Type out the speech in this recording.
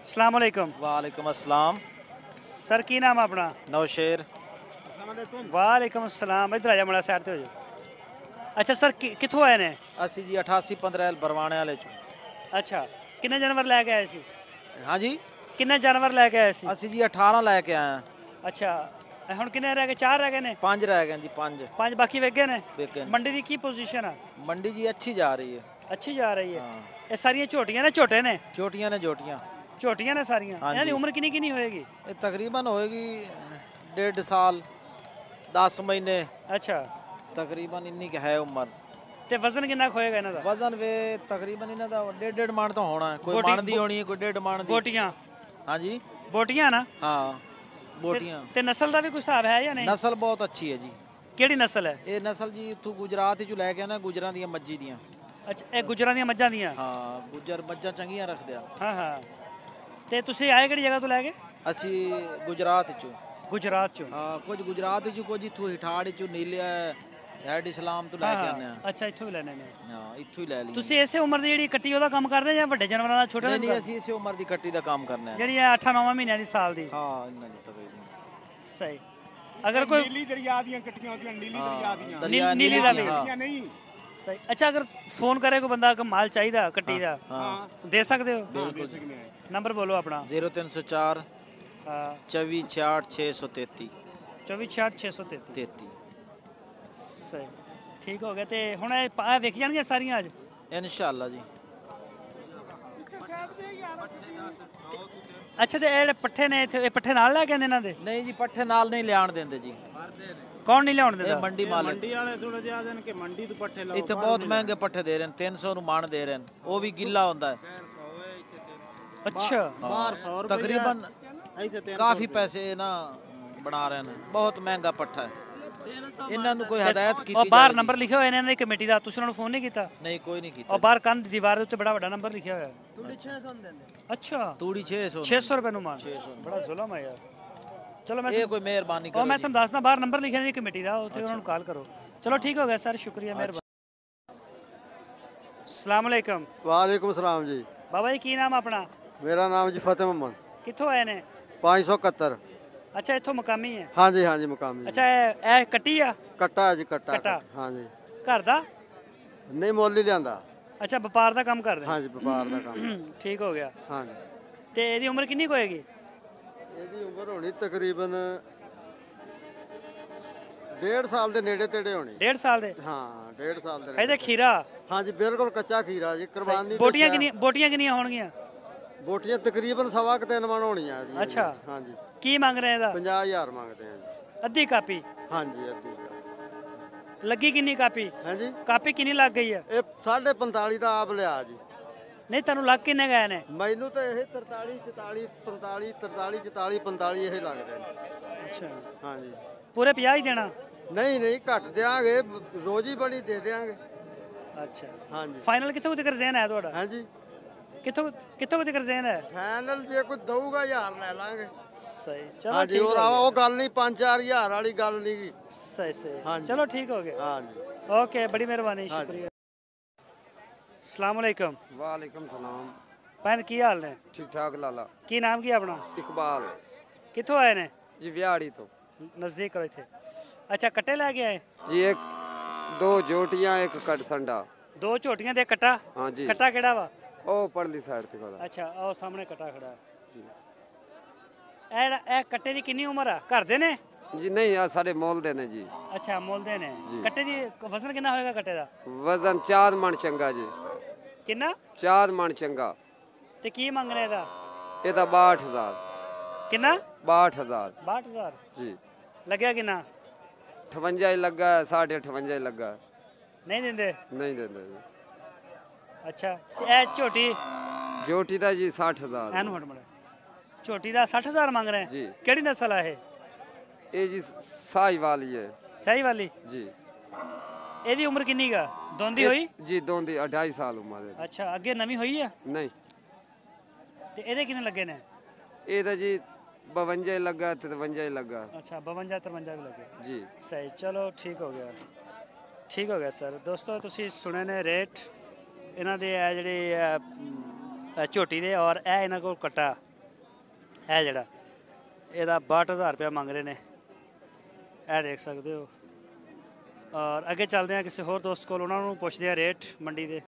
अस्सलाम वालेकुम। वालेकुम अस्सलाम। सर की नाम है अपना? नौशेर। वालेकुम अस्सलाम। इधर आ जा, बड़ा साइड ते हो जा। अच्छा सर कित्थों आए ने? असी जी 8815 बरवाने वाले चो। अच्छा, किन्ने जानवर लैके आए सी? हाँ जी, किन्ने जानवर लैके आए सी? असी जी 18 लैके आए हैं। अच्छा, हुण किन्ने रह गए? 4 रह गए ने? 5 रह गए जी, 5 5 बाकी वेच गए ने? वेच गए। मंडी दी की पोजीशन है? मंडी जी अच्छी जा रही है। अच्छी जा रही है। हाँ। ये सारियां झोटियां ने झोटे ने? चोटियां ने जोटियां। झोटियां ने सारियां। हाँ इन्हां दी जी। उम्र किन्नी किन्नी होएगी? ये तकरीबन होएगी 1.5 साल 10 महीने अच्छा, तकरीबन इन्नी की है उम्र। ते वजन किन्ना होएगा इन्हां दा? वजन वे तकरीबन इन्हां दा 1.5 मण तो होना है। कोई मण दी होनी है, कोई 1.5 मण दी। बोटियां? हाँ जी, बोटियां ना? हाँ बोटियां। ते नस्ल दा भी कोई हिसाब है या नहीं? नस्ल बहुत अच्छी है जी। केड़ी नस्ल है? ये नस्ल जी इत्थों गुजरात चों लैके आना, गुजरां दियां मज्जी दियां। अच्छा, ये गुजरां दियां मज्जां दियां? हाँ, गुजर मज्जां चंगियां रखदे आ। हाँ हाँ। ते तुसीं आए केड़ी जगह तो लैके? असी गुजरात चों। गुजरात चों? हाँ, कुछ गुजरात चों, कुछ इत्थों हिठाड़ चों नीले हैड इस्लाम तो लैके आने आ। अच्छा, इत्थों भी लैने ने। हाँ, इत्थों ही लै ली। तुसीं इसे उम्र दी जेह्ड़ी कट्टी ओहदा काम करदे ਜਾਂ ਵੱਡੇ ਜਾਨਵਰਾਂ ਦਾ ਛੋਟੇ नहीं, असी इस उम्र दी कट्टी दा काम करने हैं। ਜਿਹੜੀ 8-9 ਮਹੀਨਿਆਂ ਦੀ ਸਾਲ ਦੀ? हाँ, इन्ना दी तकरीबन। ਸਹੀ। अगर कोई नीली दरिया ਦੀਆਂ ਕੱਟੀਆਂ ਹੁੰਦੀਆਂ नीली दरिया ਦੀਆਂ नीली दा भी? नहीं सही। अच्छा, अगर फोन करे कोई बंदा कि माल चाहिए कट्टी दा, दे सकते हो? बिल्कुल। नंबर बोलो अपना। 0304 हाँ, 24 66 633 24 66 633। 33। सही, ठीक हो गया। ਤੇ ਹੁਣ ਇਹ ਵੇਖ ਜਾਣਗੀਆਂ ਸਾਰੀਆਂ ਅੱਜ? इंशाअल्लाह जी। ਅੱਛਾ, ਤੇ ਇਹ ਜਿਹੜੇ ਪੱਠੇ ਨੇ ਇੱਥੇ, ਇਹ ਪੱਠੇ ਨਾਲ ਲੈ ਕੇ ਆਉਂਦੇ ਇਹਨਾਂ ਦੇ? नहीं जी, पट्ठे नाल नहीं लियाण देंदे जी। ਕੌਣ ਨਹੀਂ ਲਿਆਉਣ ये ਦਿੰਦਾ? मंडी मालिक। ਮੰਡੀ ਵਾਲੇ ਥੋੜਾ ਜਿਹਾ ਦੇਣ ਕਿ ਮੰਡੀ ਤੋਂ ਪੱਠੇ ਲਾਓ। ਇੱਥੇ ਬਹੁਤ ਮਹਿੰਗੇ ਪੱਠੇ ਦੇ ਰਹੇ ਨੇ, 300 ਨੂੰ ਮਣ ਦੇ ਰਹੇ ਨੇ, ਉਹ ਵੀ ਗਿੱਲਾ ਹੁੰਦਾ ਹੈ। ਅੱਛਾ, ਬਾਹਰ 100 ਰੁਪਏ ਤਕਰੀਬਨ ਇੱਥੇ 300 ਕਾਫੀ ਪੈਸੇ ਨਾ ਬਣਾ ਰਹੇ ਨੇ, ਬਹੁਤ ਮਹਿੰਗਾ ਪੱਠਾ ਹੈ। ਇਹਨਾਂ ਨੂੰ ਕੋਈ ਹਦਾਇਤ ਕੀਤੀ ਉਹ ਬਾਹਰ ਜਾਵੇ। ਨੰਬਰ ਲਿਖਿਆ ਹੋਇਆ ਇਹਨਾਂ ਦੀ ਕਮੇਟੀ ਦਾ, ਤੁਸੀਂ ਉਹਨਾਂ ਨੂੰ ਫੋਨ ਨਹੀਂ ਕੀਤਾ? ਨਹੀਂ, ਕੋਈ ਨਹੀਂ ਉਹ ਕੀਤਾ। ਬਾਹਰ ਕੰਧ ਦੀਵਾਰ ਦੇ ਉੱਤੇ ਬੜਾ ਵੱਡਾ ਨੰਬਰ ਲਿਖਿਆ ਹੋਇਆ ਹੈ। ਥੋੜੀ 600 ਦਿੰਦੇ। ਅੱਛਾ, ਤੂੜੀ 600 600 ਰੁਪਏ ਨੂੰ ਮਾਨ। 600 ਬੜਾ ਜ਼ੁਲਮ ਹੈ ਯਾਰ। ਚਲੋ ਮੈਂ ਇਹ ਕੋਈ ਮਿਹਰਬਾਨੀ ਉਹ ਕਰੋ ਮੈਂ ਜੀ। ਤੁਹਾਨੂੰ ਦੱਸਦਾ, ਬਾਹਰ ਨੰਬਰ ਲਿਖਿਆ ਦੀ ਕਮੇਟੀ ਦਾ, ਉੱਥੇ ਉਹਨਾਂ ਨੂੰ ਕਾਲ ਕਰੋ। ਚਲੋ ਠੀਕ ਹੋ ਗਿਆ ਸਰ, ਸ਼ੁਕਰੀਆ, ਮਿਹਰਬਾਨੀ। ਅਸਲਾਮ ਅਲੈਕਮ। वालेकुम सलाम जी। ਬਾਬਾ ਜੀ ਕੀ ਨਾਮ ਆਪਣਾ? मेरा नाम जी फतेह मोहम्मद। ਕਿੱਥੋਂ ਆਏ ਨੇ? 571। ਅੱਛਾ, ਇੱਥੋਂ ਮਕਾਮੀ ਹੈ? हाँ जी, हाँ जी, मुकामी। ਅੱਛਾ, ਇਹ ਕੱਟੀ ਆ? कट्टा है जी, कट्टा। कट्टा। हाँ जी। ਘਰ ਦਾ? नहीं, मोल ही लियांदा। ਅੱਛਾ, ਵਪਾਰ ਦਾ ਕੰਮ ਕਰਦੇ? हाँ जी, व्यापार का काम। ਠੀਕ ਹੋ ਗਿਆ। हाँ जी। ਤੇ ਇਹਦੀ ਉਮਰ ਕਿੰਨੀ ਕੁ ਹੋਏਗੀ? ਇਹਦੀ ਉਮਰ ਹੋਣੀ ਤਕਰੀਬਨ 1.5 ਸਾਲ ਦੇ ਨੇੜੇ ਤੇੜੇ ਹੋਣੀ। 1.5 ਸਾਲ ਦੇ? ਹਾਂ, 1.5 ਸਾਲ ਦੇ। ਇਹਦੇ ਖੀਰਾ? ਹਾਂ ਜੀ, ਬਿਲਕੁਲ ਕੱਚਾ ਖੀਰਾ ਜੀ, ਕੁਰਬਾਨੀ। ਬੋਟੀਆਂ ਕਿੰਨੀਆਂ ਹੋਣਗੀਆਂ? ਬੋਟੀਆਂ ਤਕਰੀਬਨ 3.25 ਮਣ ਹੋਣੀਆਂ ਜੀ। ਅੱਛਾ। ਹਾਂ ਜੀ। ਕੀ ਮੰਗ ਰਹੇ ਇਹਦਾ? 50,000 ਮੰਗਦੇ ਆ ਜੀ। ਅੱਧੀ ਕਾਪੀ? ਹਾਂ ਜੀ, ਅੱਧੀ। ਲੱਗੀ ਕਿੰਨੀ ਕਾਪੀ? ਹਾਂ ਜੀ, ਕਾਪੀ ਕਿੰਨੀ ਲੱਗ ਗਈ ਹੈ? ਇਹ 45.5 ਦਾ ਆਪ ਲਿਆ ਜੀ। ਨਹੀਂ, ਤੁਹਾਨੂੰ ਲੱਗ ਕਿੰਨੇ ਗਏ ਨੇ? ਮੈਨੂੰ ਤਾਂ ਇਹ 43 44 45 43 44 45 ਇਹ ਲੱਗਦੇ ਨੇ। ਅੱਛਾ, ਹਾਂ ਜੀ। ਪੂਰੇ 50 ਹੀ ਦੇਣਾ? ਨਹੀਂ ਨਹੀਂ, ਘੱਟ ਦਿਆਂਗੇ, ਰੋਜ਼ ਹੀ ਬਣੀ ਦੇ ਦਿਆਂਗੇ। ਅੱਛਾ, ਹਾਂ ਜੀ। ਫਾਈਨਲ ਕਿੱਥੋਂ ਤੱਕ ਜ਼ੇਨ ਹੈ ਤੁਹਾਡਾ? ਹਾਂ ਜੀ, ਕਿੱਥੋਂ ਤੱਕ ਜ਼ੇਨ ਹੈ? ਫਾਈਨਲ ਜੇ ਕੋਈ ਦਊਗਾ 1000 ਲੈ ਲਾਂਗੇ। ਸਹੀ, ਚਲੋ ਹਾਂ ਜੀ। ਠੀਕ ਹੋ ਉਹ ਗਿਆ। ਗੱਲ ਨਹੀਂ, 5-4 ਵਾਲੀ ਗੱਲ ਨਹੀਂ ਗੀ। ਸਹੀ ਸਹੀ, ਹਾਂਜੀ। ਚਲੋ ਠੀਕ ਹੋ ਗਿਆ। ਹਾਂ ਜੀ। ओके, बड़ी मेहरबानी, शुक्रिया। अस्सलाम वालेकुम। वालेकुम सलाम। भैन की हाल ने? ठीक ठाक लाला। की नाम की अपना? इकबाल। कितों आए ने? जी बिहाड़ी तो। नजदीक करो इथे। अच्छा, कट्टे लैके आए? जी, एक 2 जोटियां, एक कट संडा। 2 झोटियां ते कट्टा? हाँ जी। कट्टा केड़ा वा? ओ परली साइड ते कोला। अच्छा, आओ सामने कट्टा खड़ा है। ए कट्टे दी कितनी उम्र है? घर दे ने? जी नहीं, आ सारे मोल दे ने जी। अच्छा, मोल दे ने। कट्टे दी वजन कितना होएगा कट्टे दा? वजन 4 मण चंगा जी। कितना? 4 मण चंगा। ते की मंग रहे दा? एदा 62,000। कितना? 62,000। 62,000 जी। लगया कितना? 58 ही लगा है, 58.5 ही लगा है। नहीं देंदे? नहीं देंदे जी। अच्छा, ते ए झोटी? जोटी दा जी 60,000। एनु हट मड़ा। झोटी दा 60,000 मांग रहे हैं जी। केड़ी नस्ल है? ये जी साई वाली है। सही वाली? जी। ਇਹਦੀ ਉਮਰ ਕਿੰਨੀ ਗਾ? ਦੋਂਦੀ ਹੋਈ? जी दोंदी 2.5 साल उम्र है। ਅੱਛਾ, ਅੱਗੇ ਨਵੀਂ ਹੋਈ ਆ? नहीं, ਤੇ ਇਹਦੇ ਕਿੰਨੇ ਲੱਗੇ ਨੇ? ये तो जी 52 लगा, 53 ही लगा। ਅੱਛਾ, 52 53 ਵੀ ਲੱਗੇ। जी। ਸਹੀ, ਚਲੋ ਠੀਕ ਹੋ ਗਿਆ, ਠੀਕ ਹੋ ਗਿਆ ਸਰ। ਦੋਸਤੋ, ਤੁਸੀਂ ਸੁਣੇ ਨੇ ਰੇਟ ਇਹਨਾਂ ਦੇ, ਆ ਜਿਹੜੇ ਝੋਟੀ ਦੇ, ਔਰ ਇਹ ਇਹਨਾਂ ਕੋਲ ਕਟਾ ਇਹ ਜਿਹੜਾ ਇਹਦਾ 62,000 ਰੁਪਇਆ ਮੰਗ ਰਹੇ ਨੇ, ਇਹ ਦੇਖ ਸਕਦੇ ਹੋ। ਔਰ ਅੱਗੇ ਚੱਲਦੇ ਹਾਂ ਕਿਸੇ ਹੋਰ ਦੋਸਤ ਕੋਲ, ਉਹਨਾਂ ਨੂੰ ਪੁੱਛਦੇ ਆ ਰੇਟ ਮੰਡੀ ਦੇ।